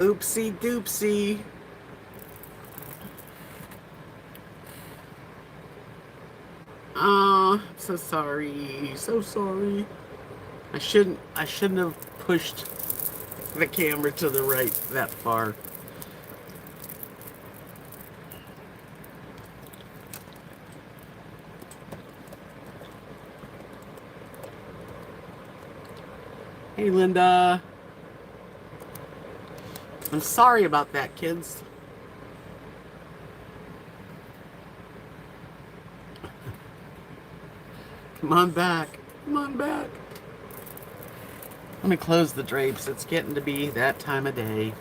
Oopsie doopsie. I'm so sorry. So sorry. I shouldn't have pushed the camera to the right that far. Hey, Linda. I'm sorry about that, kids. Come on back. Come on back. Let me close the drapes. It's getting to be that time of day.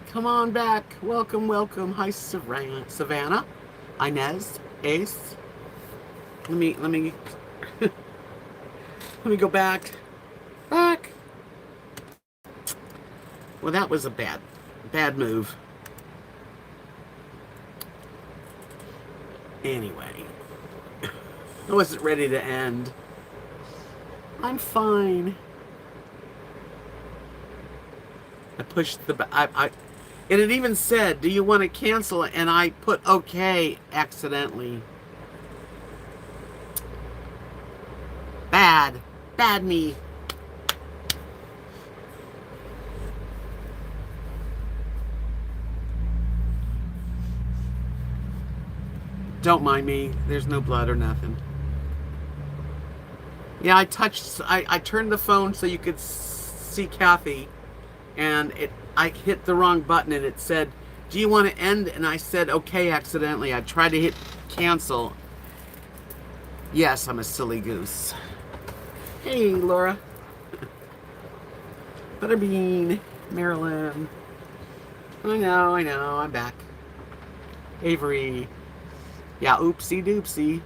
Come on back. Welcome, welcome. Hi, Savannah. Inez. Ace. Let me let me go back. Back. Well, that was a bad move. Anyway, I wasn't ready to end. I'm fine. I pushed the and it even said, "Do you want to cancel it?" And I put okay accidentally. Bad me. Don't mind me. There's no blood or nothing. Yeah, I turned the phone so you could see Kathy, and I hit the wrong button, and it said, "Do you want to end?" And I said, "Okay," accidentally. I tried to hit cancel. Yes, I'm a silly goose. Hey, Laura. Butterbean, Marilyn. I know, I'm back. Avery. Yeah, oopsie doopsie.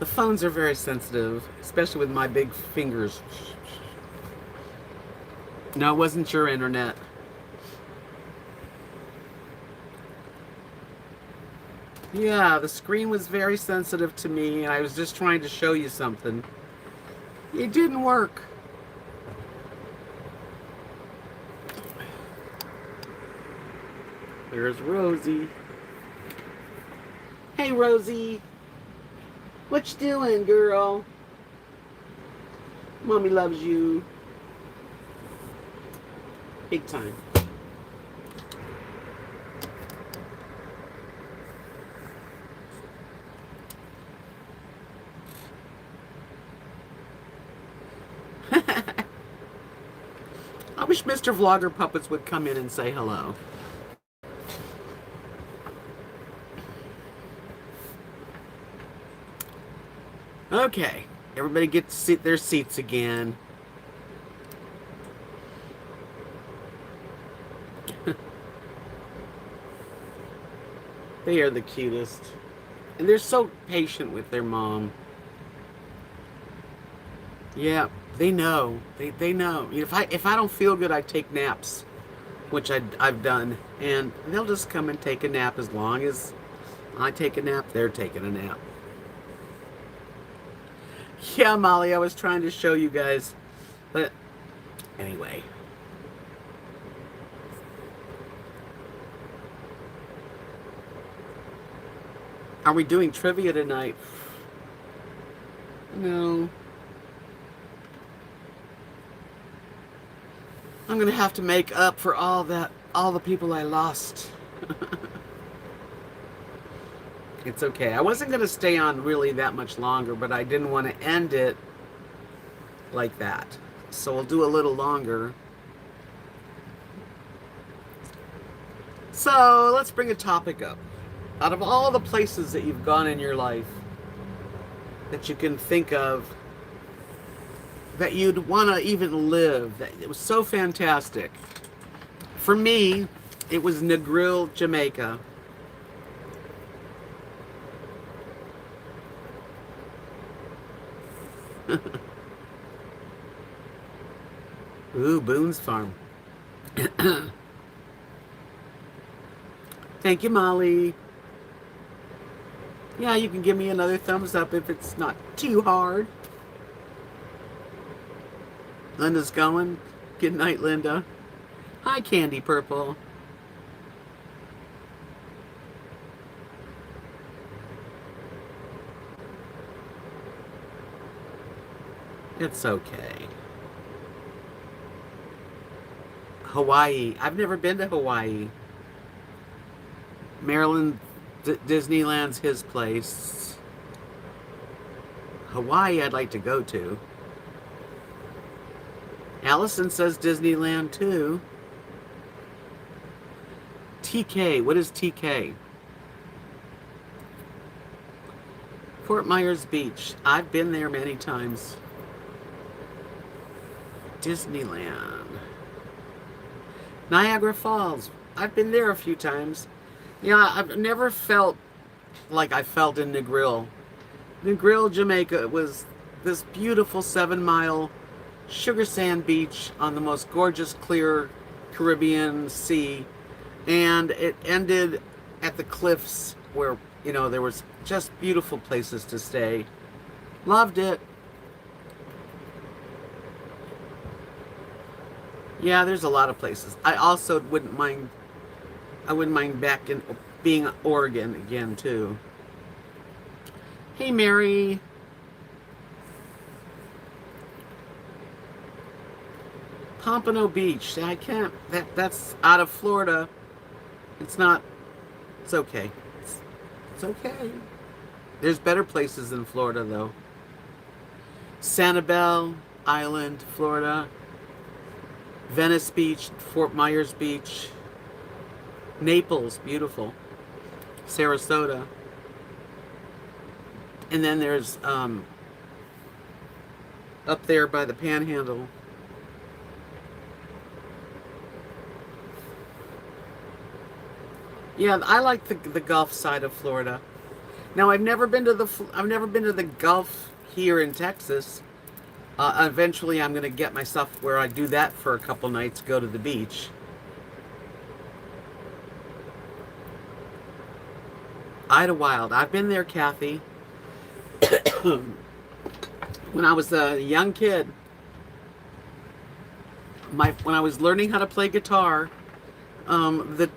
The phones are very sensitive, especially with my big fingers. No, it wasn't your internet. Yeah, the screen was very sensitive to me, and I was just trying to show you something. It didn't work. There's Rosie. Hey, Rosie. What you doing, girl? Mommy loves you. Big time. I wish Mr. Vlogger Puppets would come in and say hello. Okay, everybody get to sit their seats again. They are the cutest. And they're so patient with their mom. Yeah, they know. They know. If I don't feel good, I take naps, which I've done, and they'll just come and take a nap as long as I take a nap. They're taking a nap. Yeah, Molly, I was trying to show you guys, but anyway. Are we doing trivia tonight? No. I'm gonna have to make up for all the people I lost. It's okay. I wasn't gonna stay on really that much longer, but I didn't want to end it like that. So we'll do a little longer. So let's bring a topic up. Out of all the places that you've gone in your life that you can think of that you'd want to even live, that it was so fantastic. For me, it was Negril, Jamaica. Ooh, Boone's Farm. Thank you, Molly. Yeah, you can give me another thumbs up if it's not too hard. Linda's going. Good night, Linda. Hi, Candy Purple. It's okay. Hawaii. I've never been to Hawaii. Maryland, Disneyland's his place. Hawaii, I'd like to go to. Allison says Disneyland too. TK. What is TK? Fort Myers Beach. I've been there many times. Disneyland. Niagara Falls. I've been there a few times. Yeah, I've never felt like I felt in Negril. Negril, Jamaica was this beautiful 7-mile sugar sand beach on the most gorgeous, clear Caribbean Sea. And it ended at the cliffs where, you know, there was just beautiful places to stay. Loved it. Yeah, there's a lot of places. I also wouldn't mind back in being Oregon again too. Hey Mary. Pompano Beach. I can't that's out of Florida. It's not it's okay. It's okay. There's better places than Florida though. Sanibel Island, Florida. Venice Beach, Fort Myers Beach, Naples, beautiful, Sarasota, and then there's up there by the Panhandle. Yeah, I like the Gulf side of Florida. Now I've never been to the Gulf here in Texas. Eventually, I'm going to get myself where I do that for a couple nights, go to the beach. Idlewild. I've been there, Kathy. When I was a young kid, when I was learning how to play guitar, the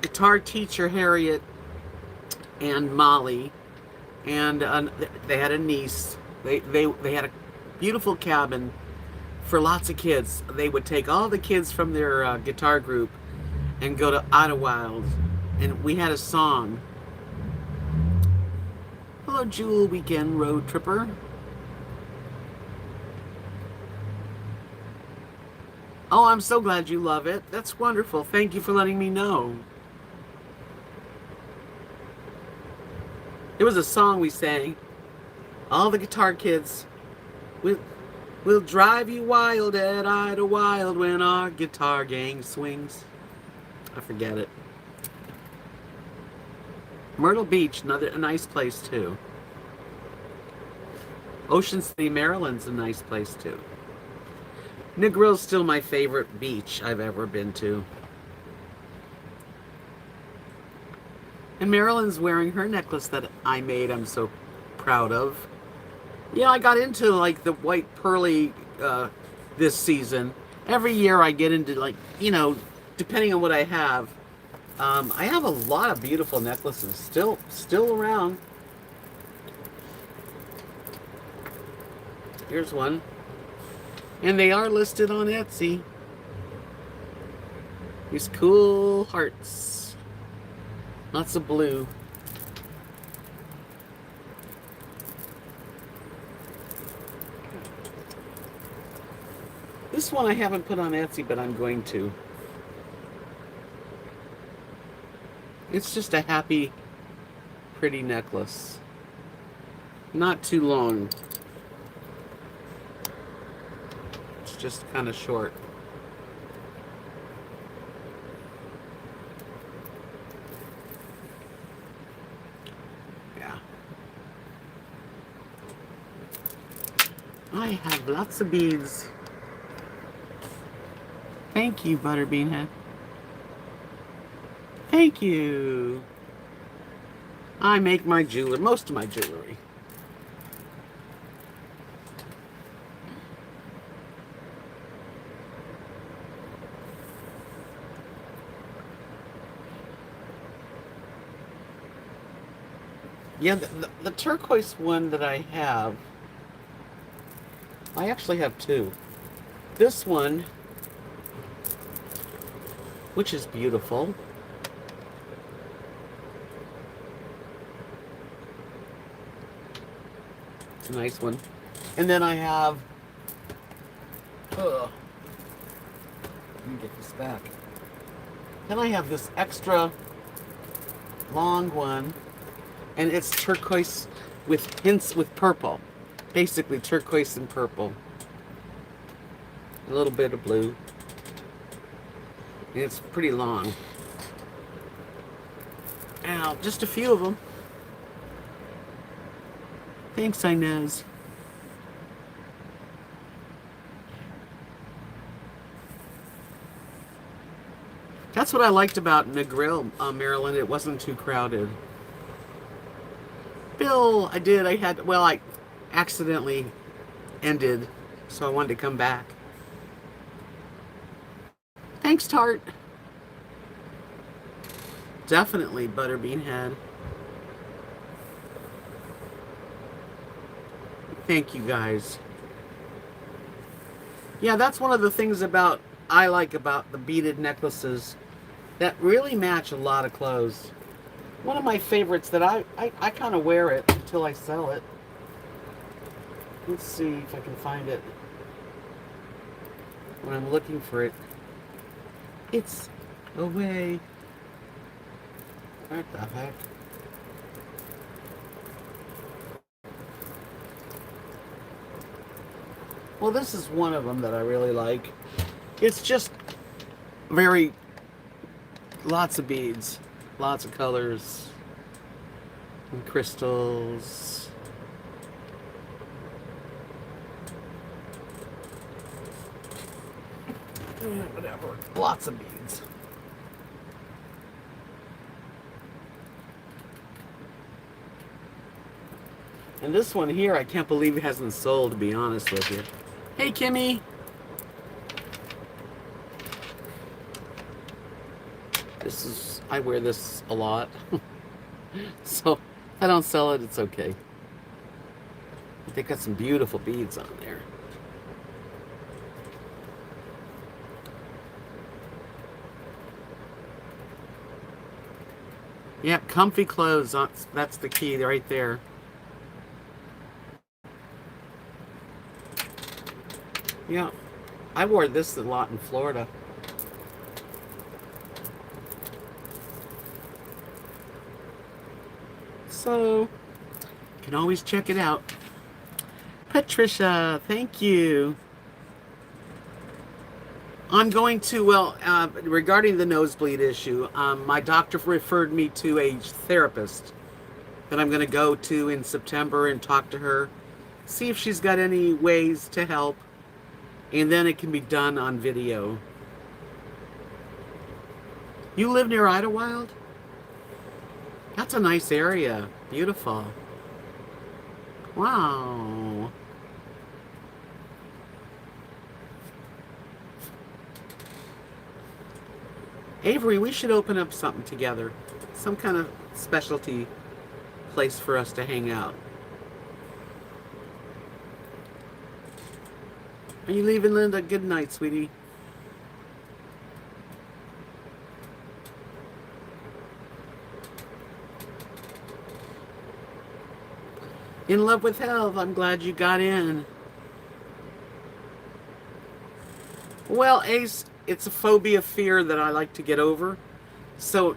guitar teacher, Harriet and Molly, and they had a niece. They had a beautiful cabin for lots of kids. They would take all the kids from their guitar group and go to Idlewild, and we had a song. Hello, Jewel Weekend Road Tripper. Oh, I'm so glad you love it. That's wonderful. Thank you for letting me know. It was a song we sang. All the guitar kids. We'll drive you wild at Idlewild when our guitar gang swings. I forget it. Myrtle Beach, a nice place too. Ocean City, Maryland's a nice place too. Negril's still my favorite beach I've ever been to. And Marilyn's wearing her necklace that I made, I'm so proud of. Yeah, I got into like the white pearly this season. Every year I get into like, you know, depending on what I have. I have a lot of beautiful necklaces still around. Here's one. And they are listed on Etsy. These cool hearts. Lots of blue. This one I haven't put on Etsy, but I'm going to. It's just a happy, pretty necklace. Not too long. It's just kind of short. Yeah. I have lots of beads. Thank you, Butterbean Head. Thank you. I make my jewelry, most of my jewelry. Yeah, the turquoise one that I have, I actually have two. This one, which is beautiful. It's a nice one. And then I have, let me get this back. Then I have this extra long one, and it's turquoise with hints with purple. Basically turquoise and purple. A little bit of blue. And it's pretty long. Ow, just a few of them. Thanks, Inez. That's what I liked about Negril, Maryland. It wasn't too crowded. Bill, I accidentally ended, so I wanted to come back. Thanks, Tart. Definitely Butterbean Head. Thank you, guys. Yeah, that's one of the things I like about the beaded necklaces that really match a lot of clothes. One of my favorites that I kind of wear it until I sell it. Let's see if I can find it. When I'm looking for it, it's away. What the heck? Well, this is one of them that I really like. It's just lots of beads, lots of colors, and crystals. Whatever, lots of beads. And this one here, I can't believe it hasn't sold, to be honest with you. Hey, Kimmy. I wear this a lot. So, if I don't sell it, it's okay. But they got some beautiful beads on there. Yeah, comfy clothes. That's the key right there. Yeah, I wore this a lot in Florida. So, you can always check it out. Patricia, thank you. I'm going to, regarding the nosebleed issue, my doctor referred me to a therapist that I'm going to go to in September and talk to her, see if she's got any ways to help, and then it can be done on video. You live near Idlewild? That's a nice area. Beautiful. Wow. Avery, we should open up something together. Some kind of specialty place for us to hang out. Are you leaving, Linda? Good night, sweetie. In love with health. I'm glad you got in. Well, Ace, it's a phobia, fear that I like to get over. So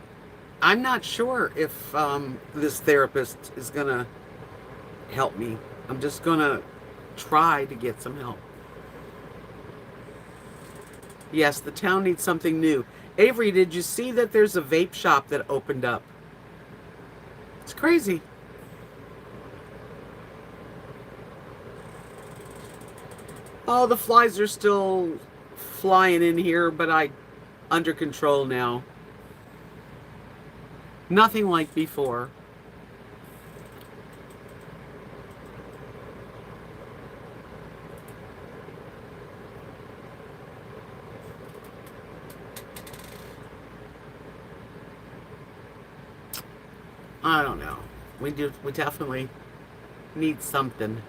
I'm not sure if this therapist is going to help me. I'm just going to try to get some help. Yes, the town needs something new. Avery, did you see that there's a vape shop that opened up? It's crazy. Oh, the flies are still flying in here, but under control now. Nothing like before. I don't know. We definitely need something.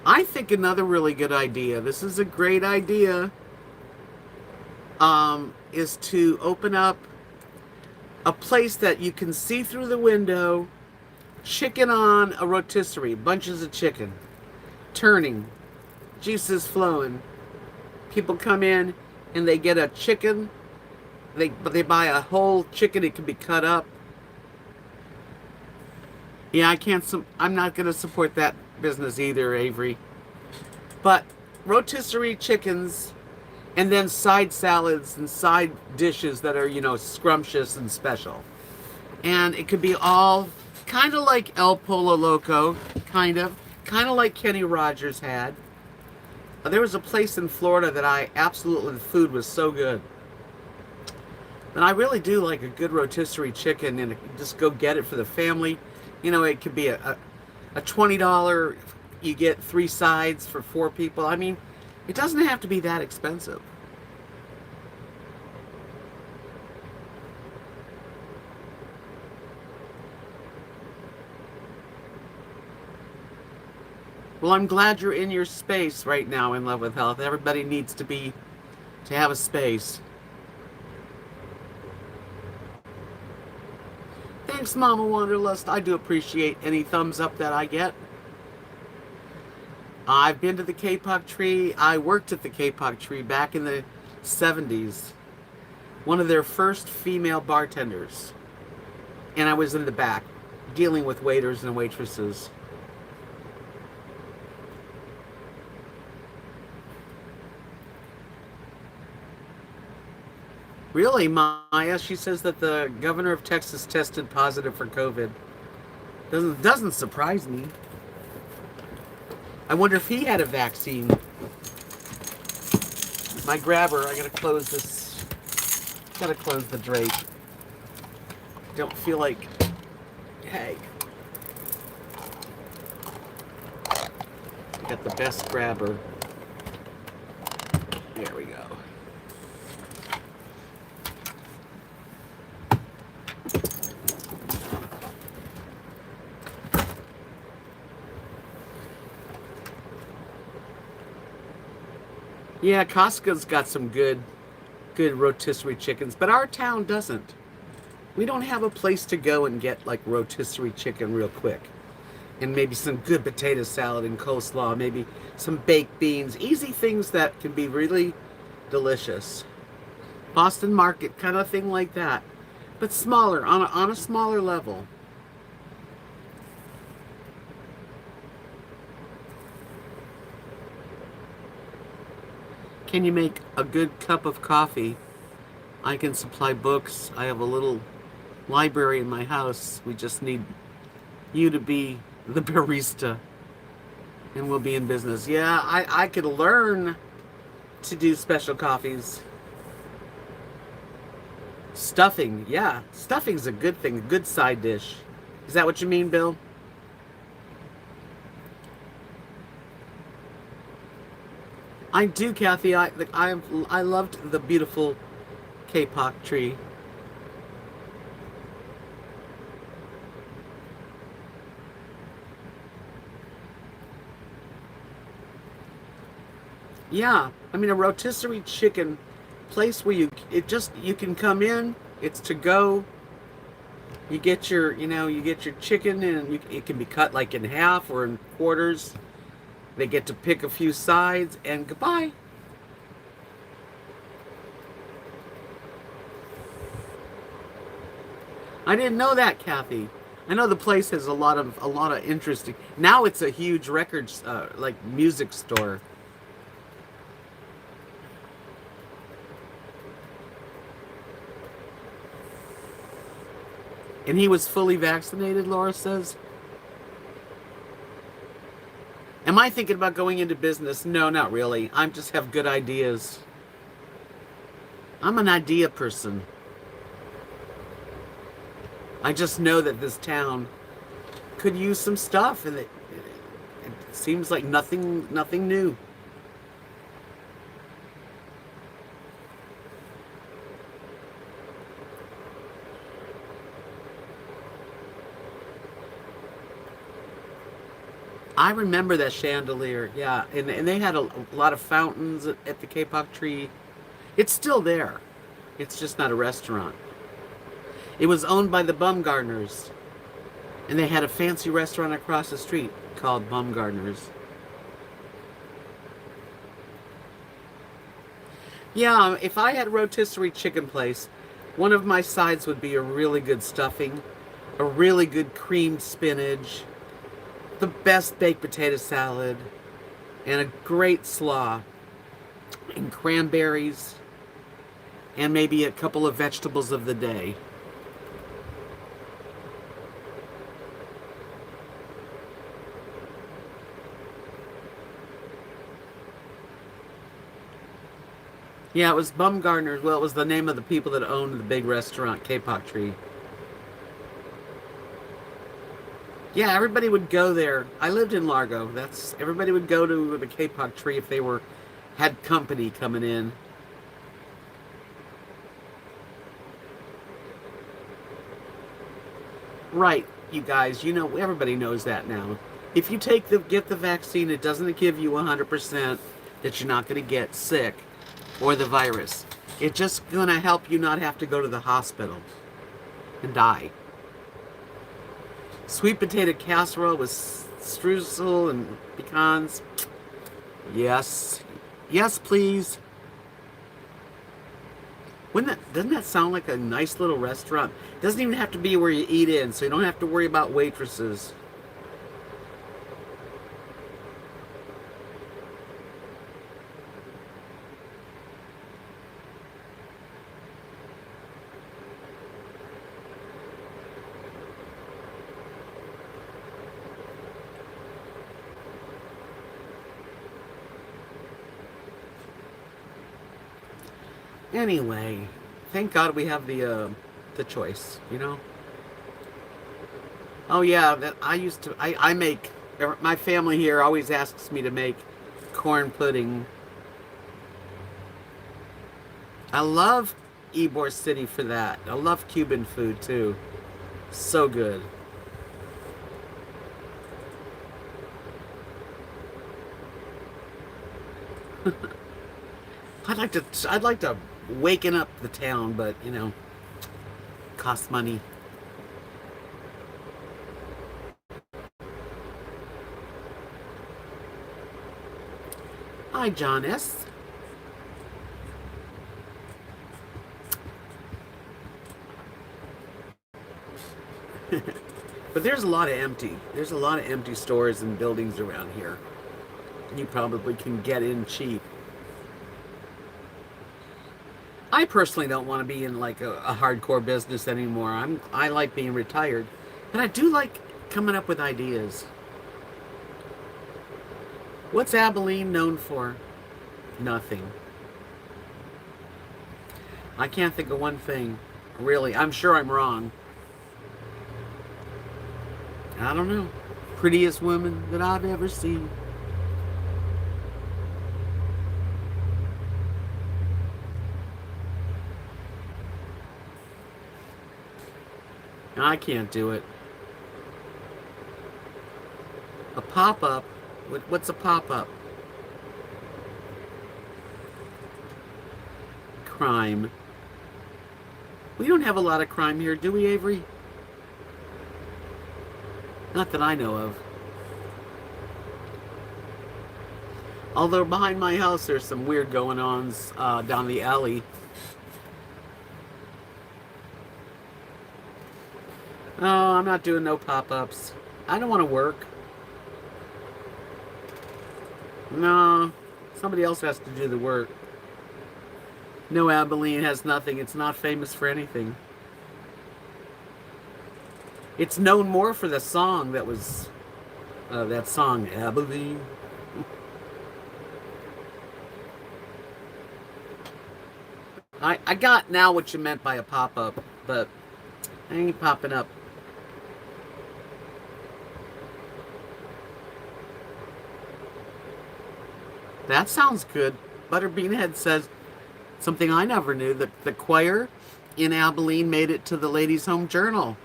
I think another really good idea, this is a great idea, is to open up a place that you can see through the window, chicken on a rotisserie, bunches of chicken, turning, juices flowing. People come in and they get a chicken. They buy a whole chicken. It can be cut up. Yeah, I can't. I'm not going to support that business either, Avery. But rotisserie chickens, and then side salads and side dishes that are, scrumptious and special. And it could be all kind of like El Polo Loco, kind of like Kenny Rogers had. There was a place in Florida that the food was so good. And I really do like a good rotisserie chicken, and just go get it for the family. It could be a $20, you get 3 sides for 4 people. I mean, it doesn't have to be that expensive. Well, I'm glad you're in your space right now in Love with Health. Everybody needs to have a space. Thanks, Mama Wanderlust. I do appreciate any thumbs up that I get. I've been to the K-Pop Tree. I worked at the K-Pop Tree back in the 70s. One of their first female bartenders. And I was in the back, dealing with waiters and waitresses. Really, Maya? She says that the governor of Texas tested positive for COVID. Doesn't surprise me. I wonder if he had a vaccine. My grabber, I gotta close this. Gotta close the drape. Don't feel like. Hey. I got the best grabber. There we go. Yeah, Costco's got some good rotisserie chickens, but our town doesn't. We don't have a place to go and get like rotisserie chicken real quick. And maybe some good potato salad and coleslaw, maybe some baked beans, easy things that can be really delicious. Boston Market, kind of thing like that, but smaller, on a smaller level. Can you make a good cup of coffee? I can supply books. I have a little library in my house. We just need you to be the barista, and we'll be in business. Yeah, I could learn to do special coffees. Stuffing, yeah. Stuffing's a good thing, a good side dish. Is that what you mean, Bill? I do, Kathy. I loved the beautiful K-pop tree. Yeah, I mean a rotisserie chicken place where you can come in. It's to go. You get your chicken, and it can be cut like in half or in quarters. They get to pick a few sides, and goodbye. I didn't know that, Kathy. I know the place has a lot of interesting. Now it's a huge records like music store. And he was fully vaccinated, Laura says. Am I thinking about going into business? No, not really. I just have good ideas. I'm an idea person. I just know that this town could use some stuff, and it seems like nothing new. I remember that chandelier, yeah. And they had a lot of fountains at the Kapok Tree. It's still there. It's just not a restaurant. It was owned by the Bumgarners, and they had a fancy restaurant across the street called Bumgarners. Yeah, if I had a rotisserie chicken place, one of my sides would be a really good stuffing, a really good creamed spinach, the best baked potato salad, and a great slaw, and cranberries, and maybe a couple of vegetables of the day. Yeah, it was Bumgarner's. Well, it was the name of the people that owned the big restaurant, Kapok Tree. Yeah, everybody would go there. I lived in Largo. That's everybody would go to the Kapok Tree if they were had company coming in. Right, you guys. You know, everybody knows that now. If you get the vaccine, it doesn't give you 100% that you're not going to get sick or the virus. It's just going to help you not have to go to the hospital and die. Sweet potato casserole with streusel and pecans. Yes. Yes, please. Doesn't that sound like a nice little restaurant? Doesn't even have to be where you eat in, so you don't have to worry about waitresses. Anyway, thank God we have the choice, you know? Oh yeah, that I used to I make my family here always asks me to make corn pudding. I love Ybor City for that. I love Cuban food too. So good. I'd like to waken up the town, but you know, costs money. Hi, John S. But there's a lot of empty. There's a lot of empty stores and buildings around here. You probably can get in cheap. I personally don't want to be in like a hardcore business anymore. I like being retired, but I do like coming up with ideas. What's Abilene known for? Nothing. I can't think of one thing. Really, I'm sure I'm wrong. I don't know. Prettiest woman that I've ever seen. I can't do it. A pop-up? What's a pop-up? Crime. We don't have a lot of crime here, do we, Avery? Not that I know of. Although behind my house there's some weird going-ons down the alley. Oh, I'm not doing no pop-ups. I don't want to work. No, somebody else has to do the work. No, Abilene has nothing. It's not famous for anything. It's known more for the song that was that song, Abilene. I got now what you meant by a pop-up, but I ain't popping up. That sounds good. Butterbeanhead says something I never knew. The choir in Abilene made it to the Ladies' Home Journal.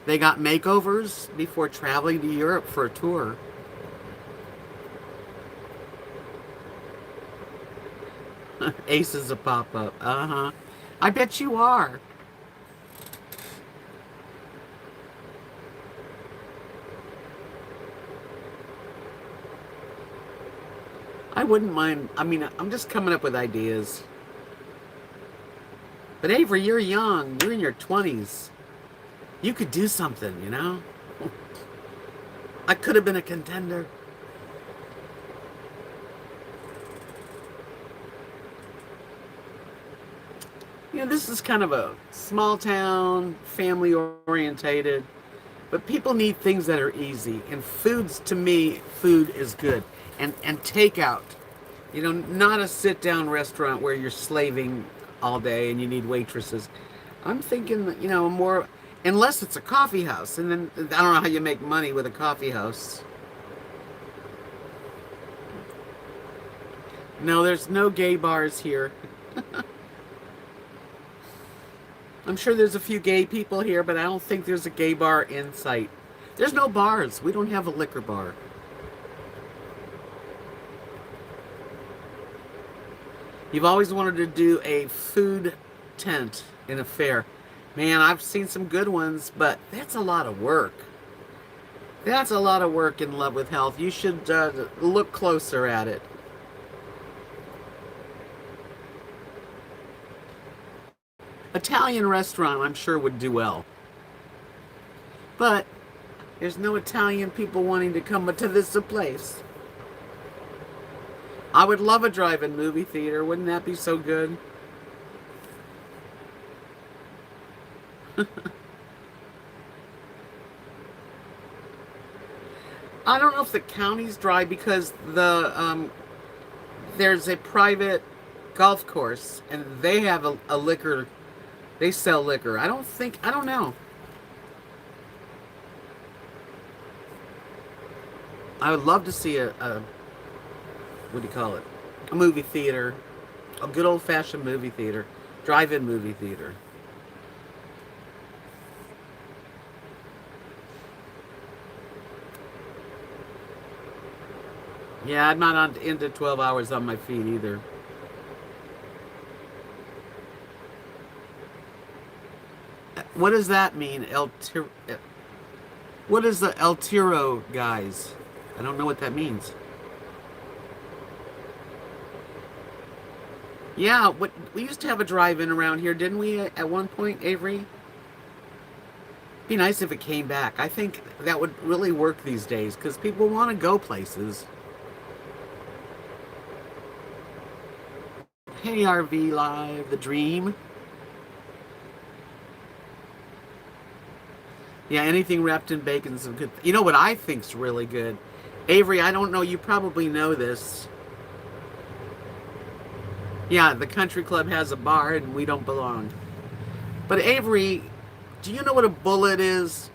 They got makeovers before traveling to Europe for a tour. Aces a pop up. Uh-huh. I bet you are. I wouldn't mind. I mean, I'm just coming up with ideas. But Avery, you're young. You're in your 20s. You could do something, you know? I could have been a contender. You know, this is kind of a small town, family orientated, but people need things that are easy. And foods, to me, food is good. And takeout. You know, not a sit down restaurant where you're slaving all day and you need waitresses. I'm thinking, you know, more, unless it's a coffee house. And then I don't know how you make money with a coffee house. No, there's no gay bars here. I'm sure there's a few gay people here, but I don't think there's a gay bar in sight. There's no bars. We don't have a liquor bar. You've always wanted to do a food tent in a fair. Man, I've seen some good ones, but that's a lot of work. That's a lot of work in Love with Health. You should look closer at it. Italian restaurant, I'm sure, would do well. But there's no Italian people wanting to come to this place. I would love a drive-in movie theater. Wouldn't that be so good? I don't know if the county's dry because there's a private golf course and they have a liquor. They sell liquor. I don't know. I would love to see a what do you call it? A movie theater. A good old-fashioned movie theater. Drive-in movie theater. Yeah, I'm not into 12 hours on my feet either. What does that mean? What is the El Tiro guys? I don't know what that means. Yeah, we used to have a drive-in around here, didn't we, at one point, Avery? Be nice if it came back. I think that would really work these days because people want to go places. Hey, RV Live, the dream. Yeah, anything wrapped in bacon is a good. You know what I think's really good? Avery, I don't know, you probably know this. Yeah, the country club has a bar and we don't belong. But Avery, do you know what a bullet is?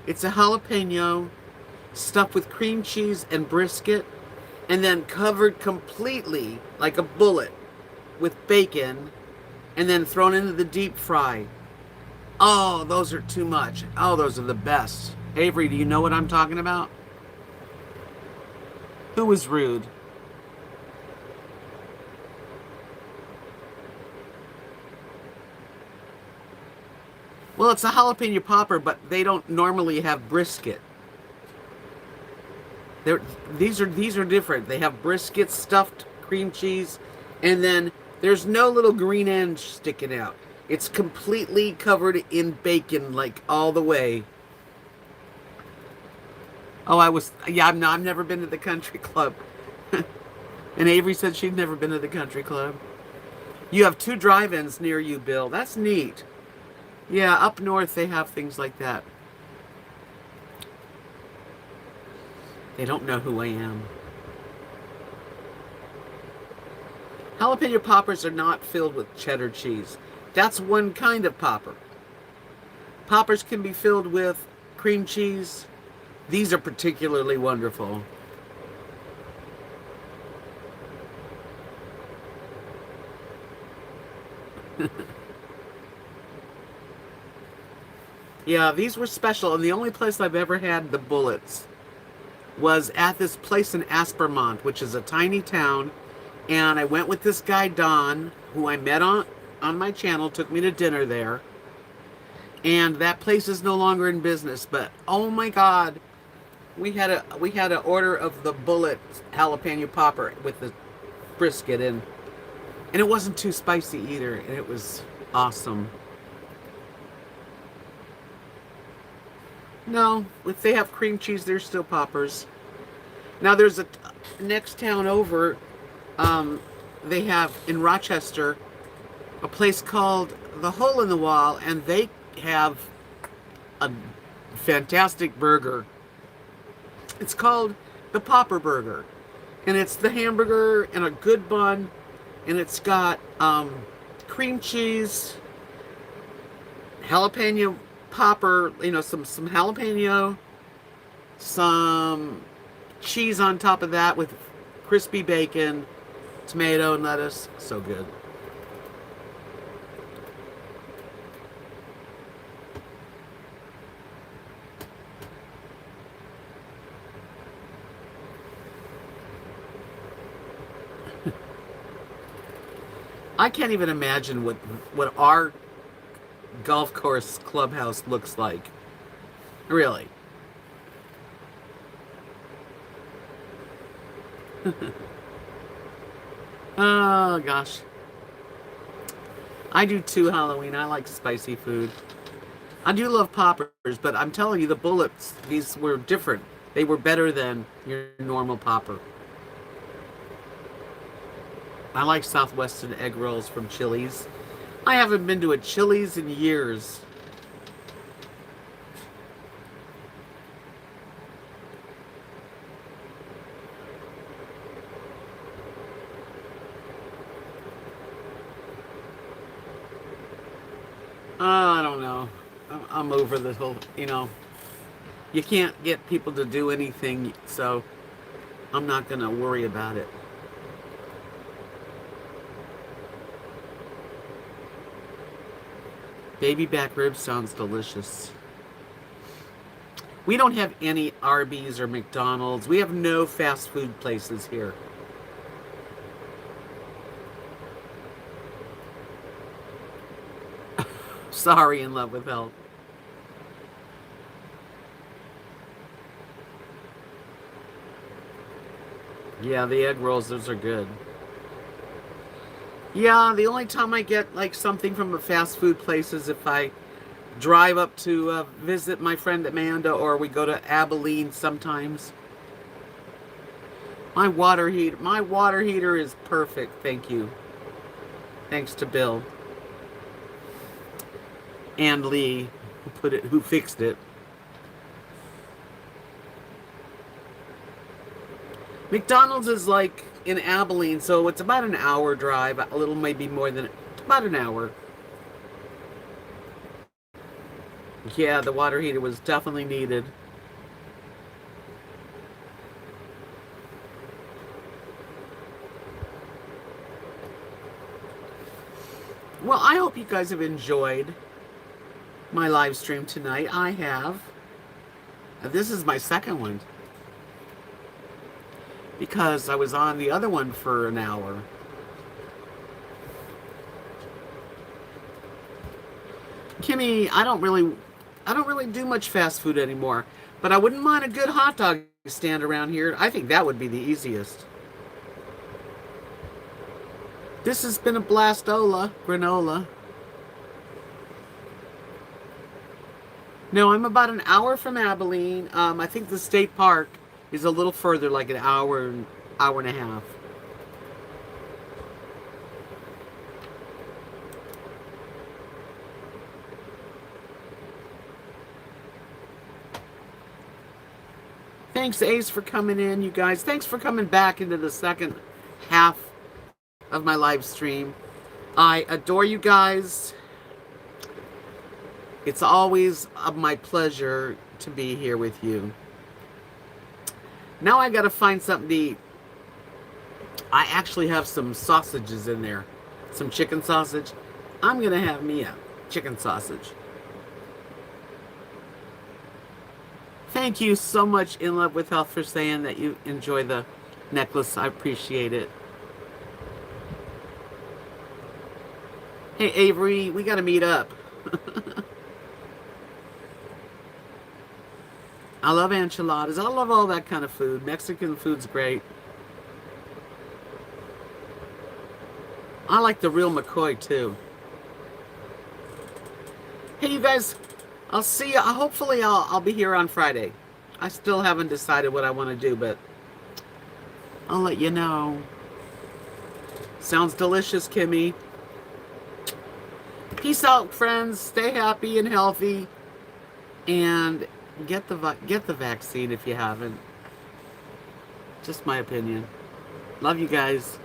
It's a jalapeno stuffed with cream cheese and brisket and then covered completely like a bullet with bacon and then thrown into the deep fry. Oh, those are too much. Oh, those are the best. Avery, do you know what I'm talking about? Who was rude? Well, it's a jalapeno popper, but they don't normally have brisket. They're, these are different. They have brisket, stuffed cream cheese, and then there's no little green end sticking out. It's completely covered in bacon, like all the way. Oh, yeah, I've never been to the country club. And Avery said she'd never been to the country club. You have two drive-ins near you, Bill. That's neat. Yeah, up north they have things like that. They don't know who I am. Jalapeno poppers are not filled with cheddar cheese. That's one kind of popper. Poppers can be filled with cream cheese. These are particularly wonderful. Yeah, these were special, and the only place I've ever had the bullets was at this place in Aspermont, which is a tiny town And I went with this guy, Don, who I met on my channel, took me to dinner there. And that place is no longer in business, but oh my God, we had an order of the bullet jalapeno popper with the brisket in, and it wasn't too spicy either, and it was awesome. No, if they have cream cheese, they're still poppers. Now there's a next town over. They have in Rochester a place called the Hole in the Wall, and they have a fantastic burger. It's called the Popper Burger, and it's the hamburger and a good bun, and it's got cream cheese, jalapeno popper, some jalapeno, some cheese on top of that with crispy bacon, tomato, and lettuce. So good. I can't even imagine what our golf course clubhouse looks like. Really. Oh gosh. I do too, Halloween. I like spicy food. I do love poppers, but I'm telling you, the bullets, these were different. They were better than your normal popper. I like Southwestern egg rolls from Chili's. I haven't been to a Chili's in years. I don't know. I'm over the whole, you can't get people to do anything, so I'm not going to worry about it. Baby back ribs sounds delicious. We don't have any Arby's or McDonald's. We have no fast food places here. Sorry, in love with health. Yeah, the egg rolls, those are good. Yeah, the only time I get like something from a fast food place is if I drive up to visit my friend Amanda, or we go to Abilene sometimes. My water heater is perfect, thank you. Thanks to Bill and Lee, who fixed it. McDonald's is like in Abilene, so it's about an hour drive, a little maybe more than about an hour. Yeah, the water heater was definitely needed. Well, I hope you guys have enjoyed my live stream tonight. I have. This is my second one, because I was on the other one for an hour. Kimmy, I don't really do much fast food anymore, but I wouldn't mind a good hot dog stand around here. I think that would be the easiest. This has been a blastola granola. No, I'm about an hour from Abilene. I think the state park is a little further, like an hour and a half. Thanks, Ace, for coming in, you guys. Thanks for coming back into the second half of my live stream. I adore you guys. It's always my pleasure to be here with you. Now I gotta find something to eat. I actually have some sausages in there. Some chicken sausage. I'm gonna have me a chicken sausage. Thank you so much, In Love with Health, for saying that you enjoy the necklace. I appreciate it. Hey, Avery, we got to meet up. I love enchiladas. I love all that kind of food. Mexican food's great. I like the real McCoy, too. Hey, you guys, I'll see you. Hopefully, I'll be here on Friday. I still haven't decided what I want to do, but I'll let you know. Sounds delicious, Kimmy. Peace out, friends. Stay happy and healthy, and get the vaccine if you haven't. Just my opinion. Love you guys.